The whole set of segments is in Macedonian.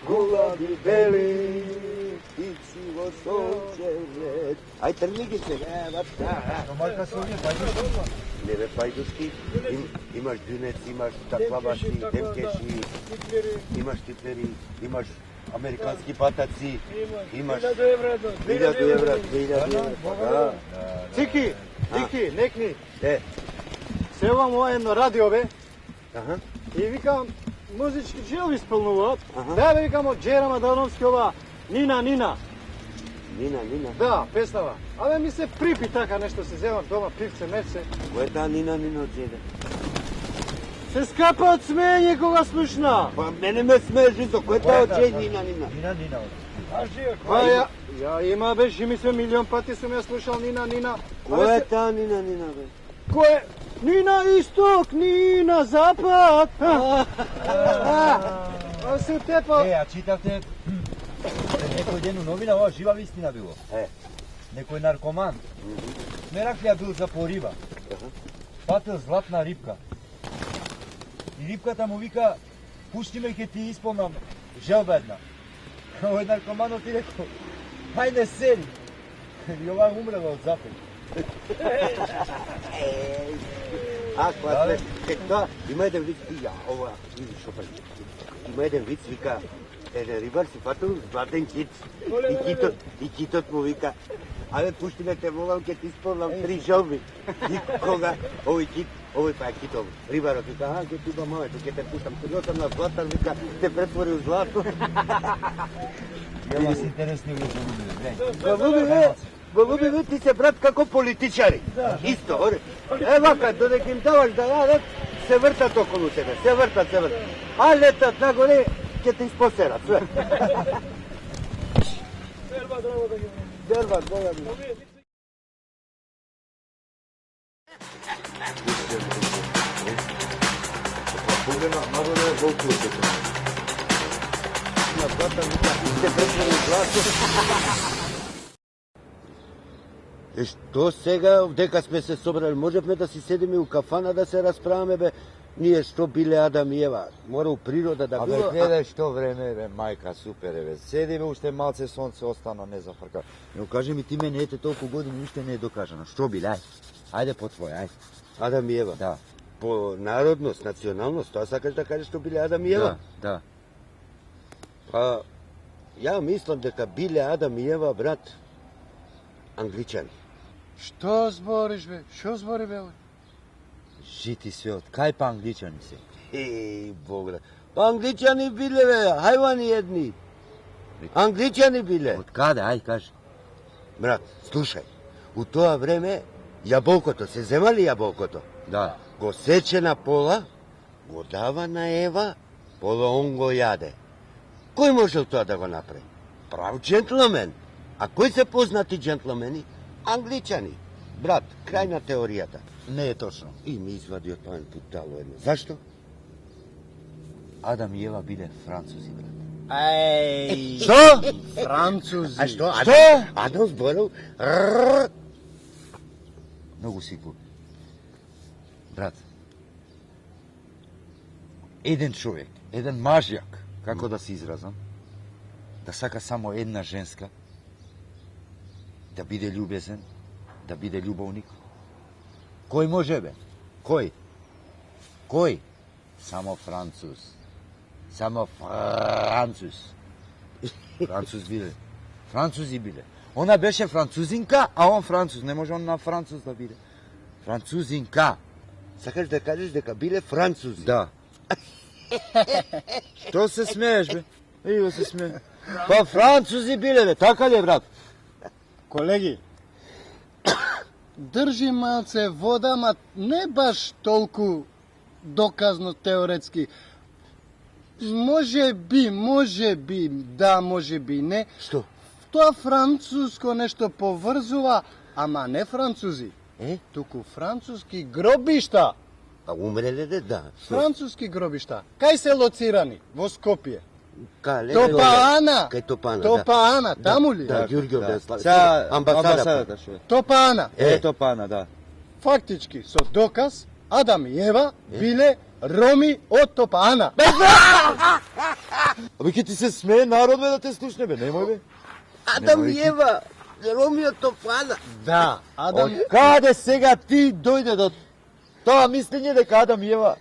Gulabi beli, ićivo sočevet. Aj, trnigi se, Majka se ovdje pajduški? Ne bе pajduški, imaš džunec, imaš taklabaši, demkeši, imaš tipleri, imaš amerikanski pataci, imaš 1000 evra, 2000 evra. Ciki, nekni. Се имам едно радио, бе. Аха. И викам, музички джилови исполнуваат. Да, бе, викам од Джера Мадановски ова Нина. Нина. Да, песнава. Абе, ми се припи така нешто, се земам дома, пивце, мефце. Кој е таа Нина од Джеда? Се скапа од смење кога слушна. Па мене ме смееш, кој е таа од Джеда Нина? Нина. Па ја има, бе, ми се милион пати сум ја слушал Нина. Кој е таа Нина, бе? Кој е? Нина исток, Нина запад. А се тепа... А читавте некој ден у новина, ова жива вистина било. Некој наркоман. Мераклија бил за пориба. Патил златна рибка. И рибката му вика, пушти ме, ке ти исполнам желба една. Овој наркоманот ти рекол, хајде сери. И ова умрела од запад. Тоа, има еден виц, ова, видиш опред. Има еден виц, вика, еден рибар си фатил златен кит. И китот му вика, абе, пушти ме, те молам, ке ти исполнам 3 желби. И кога овој па е китов, рибарот вика, ке ти ба моето, ке те пуштам, седосам на златан, вика, те претвори у злато. Јава си интересни ужаси. Голуби, ти се брат како политичари. Исто, вака, додека им даваш да јадат, се вртат околу тебе, се вртат. А летат нагоре, ќе те испосерат, све. Дерба, Бога ми. Пугена, нагоре е волкуите. На брата ми се претвори злато. Што сега, дека сме се собрали, можевме да си седиме у кафана да се расправаме, бе, ние што биле Адам и Ева, мора у природа да било... Абе, гледај што време, бе, мајка, супер, бе, седиме, уште малце сонце остана, не зафрка. Но кажи ми, ти мене ете толку години, уште не е докажано, што биле, ајде по твој, ајде. Адам и Ева? Да. По народност, националност, тоа сакаш да кажеш што биле Адам и Ева? Да. Па, ја мислам дека биле Адам и Ева, брат, англичани. Што збориш, бе? Што збори, бе? Жити свеот, кај па англичани се? Богда. Па англичани биле, бе, хајвани едни. Англичани биле. Од каде, ај, кажи. Брат, слушај, у тоа време јаболкото, се земали јаболкото? Да. Го сече на пола, го дава на Ева, пола он го јаде. Кој можел тоа да го направи? Прав джентлмен. А кои се познати джентлмени? Англичани. Брат, крај на теоријата. Не е точно. И ми извади од паен путало едно. Зашто? Адам и Ева биле французи, брат. Што? Французи. А што? Адам зборил? Многу си глуп. Брат, еден човек, еден мажјак, како да се изразам, да сака само една женска, да биде љубезен, да биде љубовник. Кој може, бе? Кој? Само француз. Французи биле. Она беше французинка, а он француз. Не може он на француз да биде. Французинка. Сакаш да кажеш дека биле французи? Да. Што се смееш, бе? Иво се смее. Па французи биле, бе, така ли е, брат? Колеги, држи малце вода, ма не баш толку доказно теоретски. Може би, да, може би не. Што? Тоа француско нешто поврзува, ама не французи, туку француски гробишта. А умреле де, да. Француски гробишта. Кај се лоцирани? Во Скопје. Кале, Топаана. Кај Топаана, Топаана, таму ли? Да, Ѓурѓов да слава. Сега Амбасадата. што е. Топаана. Топана, да. Фактички, со доказ, Адам и Ева биле роми од Топаана. Абе ќе ти се смее народ бе да те слушне бе, немој бе. Адам и Ева, Ромио Топаана. Да, Адам Од каде сега ти дојде до тоа мислење дека Адам и Ева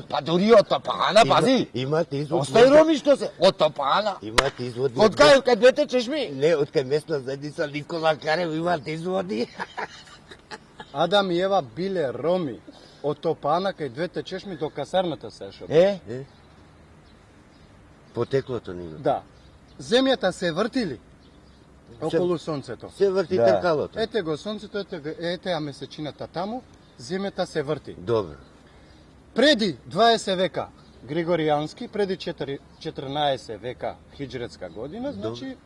па дури од Топаана, пази. Имате извод. Остај роми што се од Топаана. Имате извод. Од кај двете чешми? Не, од кај местна заедница Никола Карев имате изводи. Адам и Ева биле роми од Топаана кај двете чешми до касарната се шо. Потеклото ни. Да. Земјата се вртили околу сонцето. Се врти Да. тркалото. Ете го сонцето, ете ја месечината таму, земјата се врти. Добро. Преди 20 века Григоријански, преди 14 века хиџретска година, значи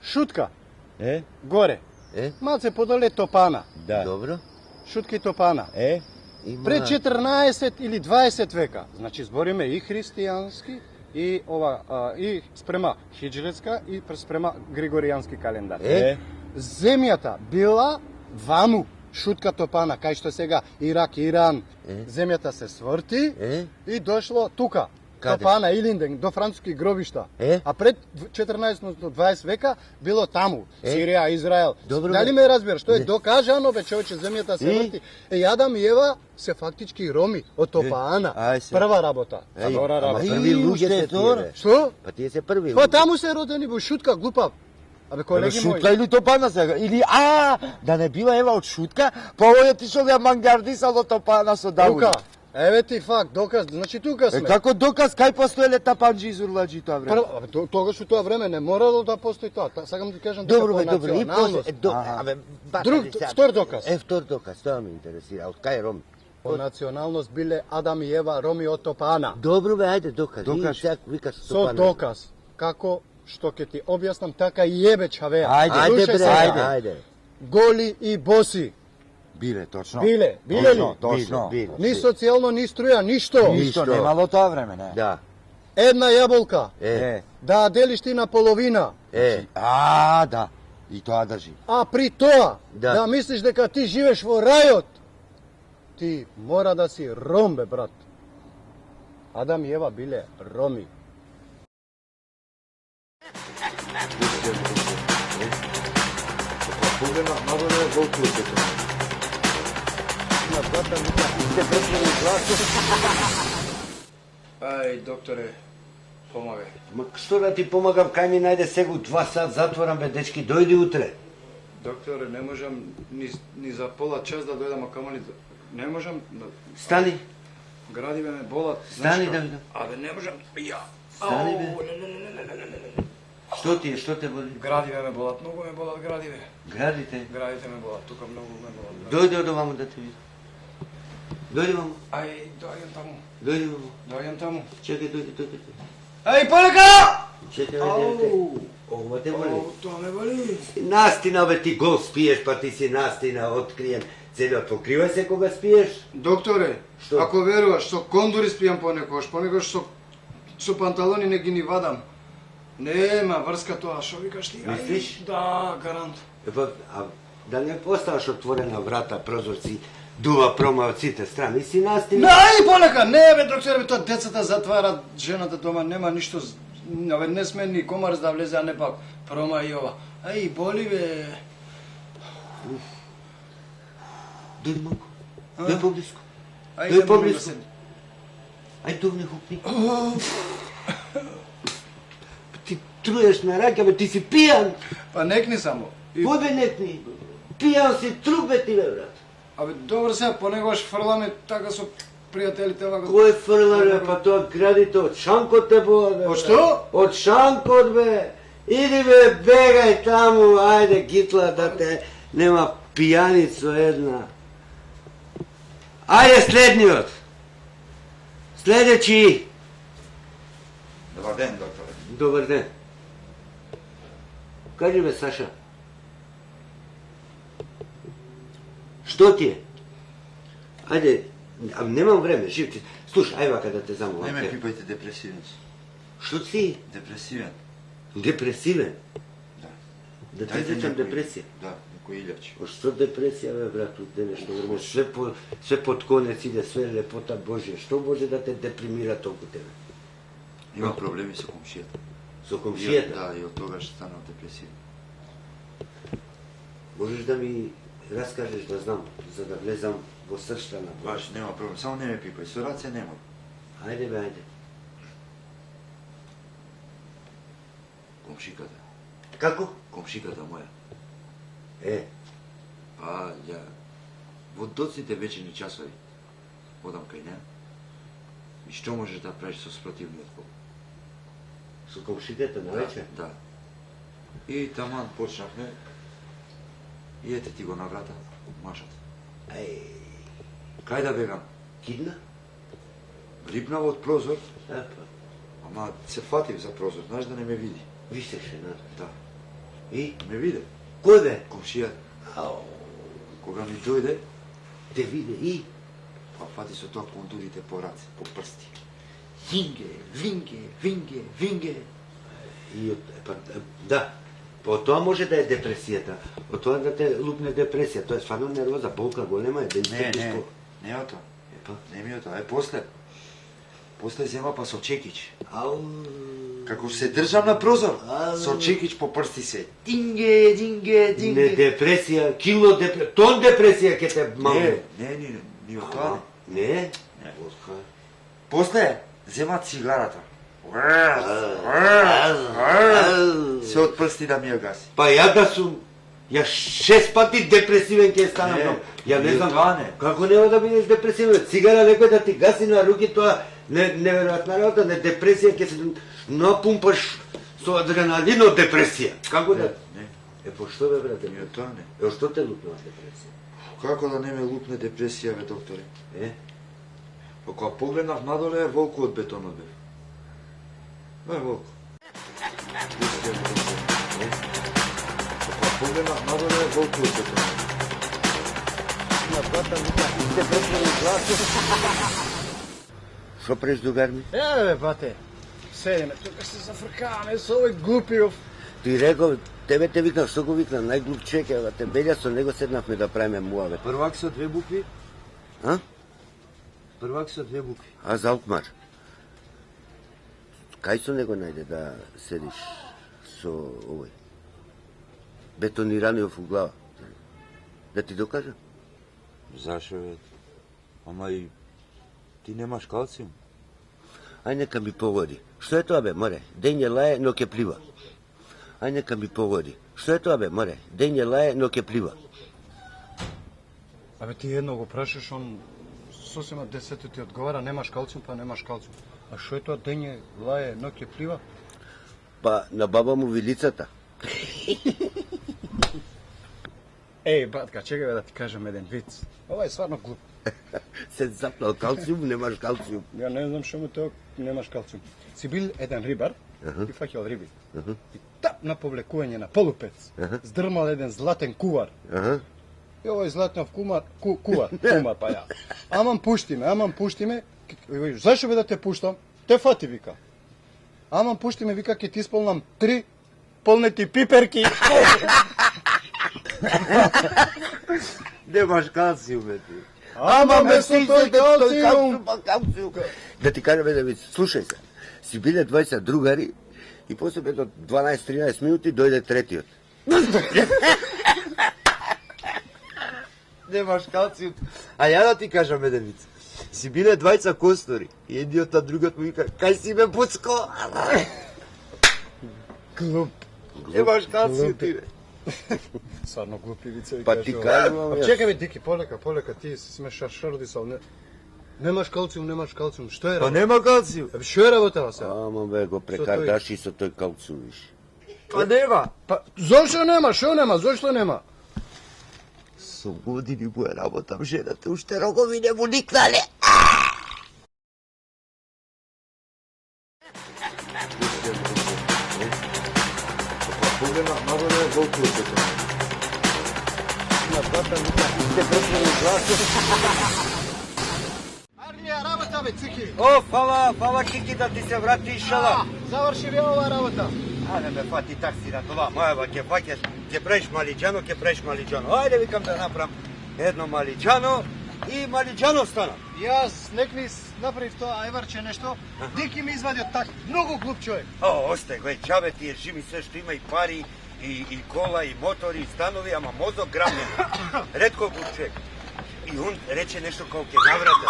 шутка горе. Малце подоле Топана. Да. Добро. Шутка и Топана. Има... Пред 14 или 20 века, значи збориме и христијански и и спрема хиџретска и спрема Григоријански календар. Земјата била ваму, шутка Топана, кај што сега Ирак, Иран, земјата се сврти и дошло тука. Каде? Топана, Илинден, до француски гробишта. А пред 14-20 века било таму, Сирија, Израел. Добро, Дали ме разбираш? Што е докажано, бе, човече, земјата се врти. Адам и Ева се фактички роми од Топаана. Прва работа. Втора работа. Први луѓе се тие, бе. Што? Па тие се први. Па таму се родени во шутка, глупав. Абе, колеги мои. Шутка или Топана сега? Или да не била Ева од шутка, па овој отишол ја мангардисал од Топана со Давуд. Тука. Еве ти факт, доказ, значи тука сме. Како доказ кај постоеле тапанџи и зурлаџи тоа време? Тогаш у тоа време не морало да постои тоа. Сакам да кажам дека Добро, по бе, добро. И после, националност. Втор доказ. Втор доказ, тоа ме интересира. Од кај Роми? По националност биле Адам и Ева роми од Топаана. Добро бе, ајде доказ. Докаж. Викаш Со Топаана. доказ. Како што ќе ти објаснам, така и ебе чавеа. Ајде, бре, сега. ајде. Голи и боси. Биле, точно. Биле ли? Точно. Ни социјално, ни струја, ништо. Ништо немало тоа време, не. Да. Една јаболка. Да делиш ти на половина. Да. И тоа држи. А при тоа, Да. да мислиш дека ти живееш во рајот, ти мора да си ром, бе, брат. Адам и Ева биле роми. Ај, докторе, помагај. Ма што да ти помагам, кај ми најде сега 2 сат затворам, бе, дечки, дојди утре. Докторе, не можам ни за пола час да дојдам, а камо ли не можам. Стани. Градиве ме болат. Стани да видам. Абе, не можам. Ја. Стани, бе. Што ти е, што те боли? Градиве ме болат, многу ме болат градиве. Градите. Градите ме болат, тука многу ме болат. Дојди од оваму да те видам. Дојди мамо. Ај, доаѓам таму. Дојди мамо. Доаѓам таму. Чекај, дојди. Ај, полека! Чекај, дојди. Ова те боли. Тоа ме боли. Настина, бе, ти гол спиеш, па ти си настина, откриен. Целиот покривај се кога спиеш. Докторе, Што? ако веруваш, со кондури спијам понекогаш со панталони не ги ни вадам. Нема врска тоа, шо викаш ти? Мислиш? Да, гарант. Епа, а да не поставаш отворена врата, прозорци, дува прома од сите страни, си настина. Нај, полека, не бе, докторе, тоа децата затварат, жената дома нема ништо, не сме ни комарс да влезе, а не пак прома и ова. Ај, боли бе. Дојди малку. Дојди поблиску. Ај, Дојди да поблиску. се... Ај тувни хупни. Ти труеш на рака, бе, ти си пијан. Па некни само. Бе, некни. Пијан си, трубе ти, бе, брат. Абе, добро сега, понекогаш фрламе така со пријателите вака. Кој фрла, бе, па тоа градите од Шанкот те боа, бе. Од што? Од Шанкот, бе. Иди, бе, бегај таму, ајде, гитла, да те нема пијаницо една. Ајде, следниот. Следечи. Добар ден, докторе. Добар ден. Кажи бе, Саша. Што ти е? Ајде, немам време, живче. Слушай, ај вака да те замолам. Не ме пипајте, депресивен си. Што си? Депресивен. Депресивен? Да. Да ти изречам депресија? Да, некој илјач. Што депресија, бе, брат, од денешно време? Све под конец иде, све лепота Божја. Што може да те депримира толку тебе? Имам проблеми со комшијата. Со комшијата? Да, и од тогаш станав депресивен. Можеш да ми раскажеш да знам, за да влезам во сршта на Баш, нема проблем. Само не ме пипај. Со раце нема. Ајде бе, ајде. Комшиката. Како? Комшиката моја. Па, ја... Во доцните вечерни часови одам кај неа. И што можеш да правиш со спротивниот пол? Со комшиката на вечер? Да. И таман почнавме. И ете ти го на врата, машат. Кај да бегам? Кидна? Рипнав од прозор, Епа, ама се фатив за прозор, знаеш да не ме види. висеше надвор. Да, И? ме виде. Кој бе? Комшијата, Ау, кога ми дојде, те виде и? па фати со тоа контурите по раце, по прсти. Винге, винге. И да, по тоа може да е депресијата. Од тоа да те лупне депресија, тоа е стварно нервоза, болка голема е, Не е тоа. Епа. Не ми е тоа, после. После зема па со чекич. Ау. Како се држам на прозор, со чекич по прсти се. Динге. Не депресија, тон депресија ке те малне. Не од тоа не. Не? Не. Болка. После зема цигарата. Се од прсти да ми ја гаси. Па ја да сум, ја 6 пати депресивен ке станам. Не, Ја не и знам, тоа не. како нема да бидеш депресивен? Цигара некој да ти гаси на руки, тоа неверојатна работа, не депресија, ке се напумпаш со адреналин од депресија. Како да? Не, По што бе, брате? и од тоа не. Што те лупнува депресија? Како да не ме лупне депресија, бе, докторе? Па кога погледнав надоле, волку од бетонот бев. Бе, волку. Кога погледнав надоле, волку од бетонот. Што преш, другар ми? Бе, бате, седиме, тука се зафркаваме со овој глупиов. Ти реков, тебе те викнав, што го викнав, најглуп човек е, те белја со него седнавме да правиме муавет. Првак со 2 букви? А? Првак со 2 букви. А за Алкмар? Кај со него најде да седиш со овој? Бетонираниот у глава. Да ти докажам? Зашо, бе? Ама и ти немаш калциум? Ај нека ми погоди. Што е тоа бе, море? Дење лае, но ке плива. Ај нека ми погоди. Што е тоа бе, море? Дење лае, но ке плива. Абе ти едно го прашаш, он сосема десето ти одговара, немаш калциум, па немаш калциум. А што е тоа дење лае, ноќе плива? Па на баба му вилицата. Еј, батка, чекај бе да ти кажам еден виц. Ова е стварно глуп. Се запнал калциум, немаш калциум. Ја не знам што му тоа немаш калциум. Си бил еден рибар и фаќал риби. И тап на повлекување на полупец здрмал еден златен кувар. И овој златнав кувар, па ја. Аман пушти ме. Зашо бе да те пуштам? Те фати, вика. Аман пушти ме, вика, ке ти исполнам 3 полнети пиперки. Немаш калциум, бе ти. Ама место тој калциум. Да ти кажам еден виц. Слушај се. Си биле 20 другари и после до 12-13 минути дојде третиот. Немаш калциум. А ја да ти кажам еден виц. Си биле двајца костори и едниот на другиот му вика, кај си ме пуцко? Глуп. Немаш калциум ти, бе. Стварно глупи вицеви. Па ти кажувам јас. Чекај бе, Дики, полека, ти сме шаршардисал. Немаш калциум, што е Па работа? нема калциум. Што е работа сега? Ама бе, го прекардаш и со тој калциум, виш. Па нема. Па зошто нема? Што нема? Зошто нема? Со години му е работам жената, уште рогови не му никнале. Погледнав надоле, колку е тоа. На брата ми се пресвени гласо. Армија, работа бе, цики. О, фала Кики да ти се врати шала. Заврши ви ова работа. Ајде ме фати такси на това, мојава ќе фаќаш, ќе правиш малиџано, Ајде викам да направам едно малиџано и малиџано стана. Јас неквис направив тоа ајварче нешто, Дики ми извади од так, многу глуп човек. О, остај го, џабе ти е живи се што има и пари, и кола, и мотори, и станови, ама мозок грабнен. Ретко глуп човек. И он рече нешто како ќе наврата.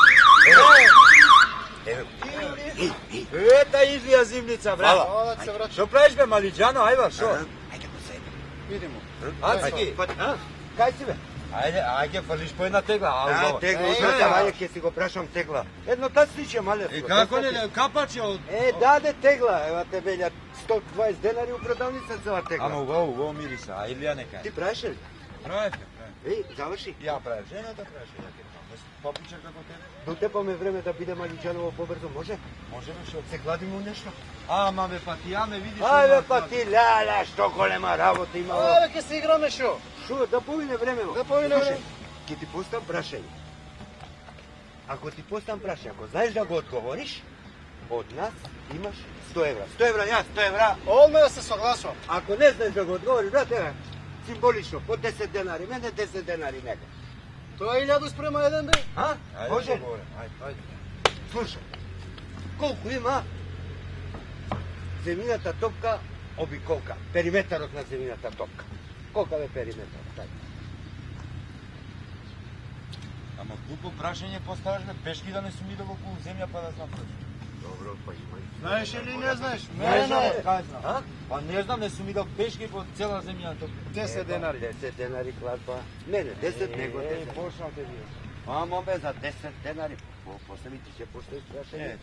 Ета излија зимница, брат. Фала. Ова се врача. Што правиш бе, малиџано, ајва, шо? Ајде го себе. Видимо. Ацки. Кај си бе? Ајде, фрлиш по една тегла, Тегла, ајде ќе си го прашам тегла. Едно тацниче мале. Како не, капаче од... Даде тегла, ева те белја 120 денари у продавница цела тегла. Ама убаво мириса, а Илија нека. Ти правиш ли? Правев. Заврши. Ја правев, жената правеше, ја попича како тебе. Дотепаме време да биде малиџаново побрзо, може? Може ли шо? Се гладимо нешто? Ама бе, па ти ја ме видиш... Ајде па ти, ляля, што голема работа имало. Абе, ќе се играме шо? Шо, да повине времево. Да повине Слушај, време. ќе ти постам прашање. Ако ти постам прашање, ако знаеш да го одговориш, од нас имаш 100 евра. 100 евра, ја, 100 евра. Одме да се согласувам. Ако не знаеш да го одговориш, брате, символично, по 10 денари, мене 10 денари нека. Тоа е 1000 спрема 1 бе. А? Може? Ајде. Слушај, колку има земјината топка обиколка, периметарот на земјината топка. Колка е периметарот? Тај. Ама глупо прашање поставаш бе, пешки да не сум идел околу земја па да знам. Добро, па има. Знаеш или не знаеш? Не знам, Мене кај знам. А? Па не знам, не сум идел пешки по цела земја. 10 денари. 10 денари клатба. Мене 10, него 10. почнал те вие. Мамо бе, за 10 денари. После ми ти ќе постоиш прашање.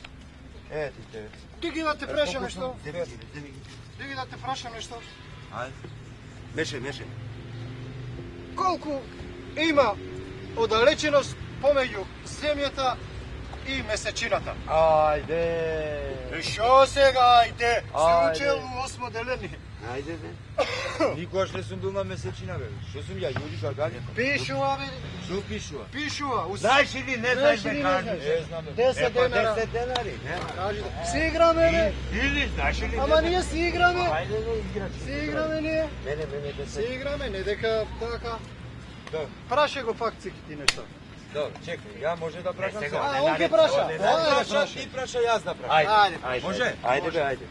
Ти тебе. Ти ги да те прашам нешто? Земи ги. Ти ги да те прашам нешто? Ајде. Меше. Колку има оддалеченост помеѓу земјата и месечината? Ајде. Шо сега, ајде? Се Ајде. учел у осмоделени. Ајде бе. Никогаш не сум бил на месечина бе. Што сум ја, Јури Гагари? Пишува, бе. Што пишува? Пишува. Знаеш или не знаеш бе, кажи. Не знам бе. 10 денара. 10 денари. Кажи, си играме, бе. Или знаеш или Ама ние си играме. Ајде не играш. Си играме ние. Мене Си 10. играме, не дека така. Добро, Прашај го пак цики ти нешто. добро, чекај, ја може да прашам сега, сега. А, он ќе праша. Праша, ти праша, јас да прашам. Ајде. Може? Ајде бе, ајде.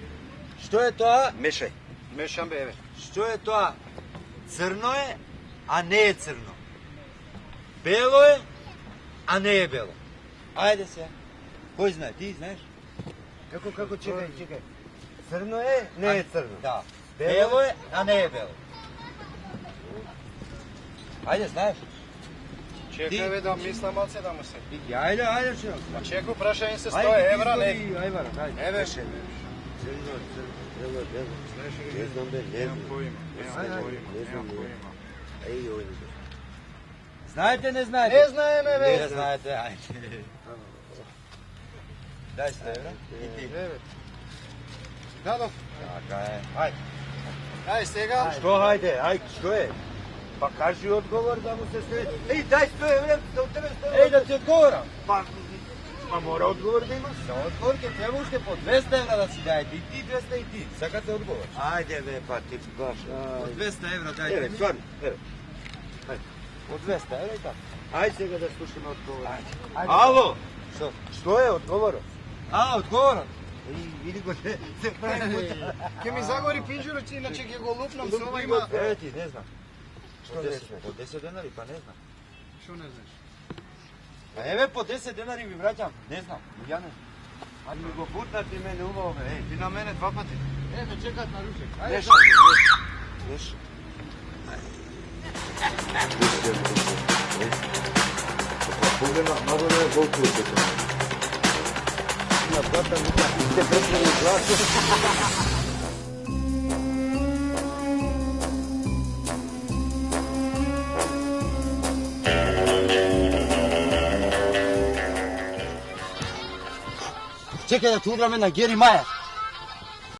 Што е тоа? Мешај. Мешам бе, еве. Што е тоа? Црно е, а не е црно. Бело е, а не е бело. Ајде се. Кој знае? Ти знаеш? Како чекај. Црно е, не е црно. Да. Бело е, а не е бело. Ајде, знаеш? Чекај бе да мислам малце да му се. Ајде, што? Па чеку прашање се 100 евра, не. Ајде. Еве. Црно, бело. Не знам бе, не знам. Не знам. Еј, ој. Знаете, не знаете? Не знаеме Не бе. знаете, ајде. Дај 100 евра. И ти. Еве. Дадов. Така е. Ајде. Ај сега. Што ајде, што е? Па кажи одговор да му се стои. Еј, дај 100 евра, да у тебе 100 евра. Еј, да ти одговорам. Па мора одговор да имаш. За одговор ќе треба уште по 200 евра да си дајте. И ти 200 и ти. Сакате одговор? Ајде бе, па ти баш. По 200 евра Еве, дајте. стварно, еве. По 200 евра и така. Ајде сега да слушаме одговор. Ајде. Ало, Што? што е одговорот? А, одговорот. Види го се прави пута. Ќе ми загори пинџурот, иначе ќе го лупнам со ова има. Еве ти, не знам. Што не знаеш? По 10 денари, па не знам. Што не знаеш? А еве по 10 денари ви враќам. Не знам. Ја не. А ми го бутна ти мене убаво бе. Еј, Ти на мене 2 пати. Еве чекат на ручек. нешто. Нешто. Погледна, много не е волку е тоа. На брата ми се пресвени гласо. Чекај да ти удраме на Гери Маја.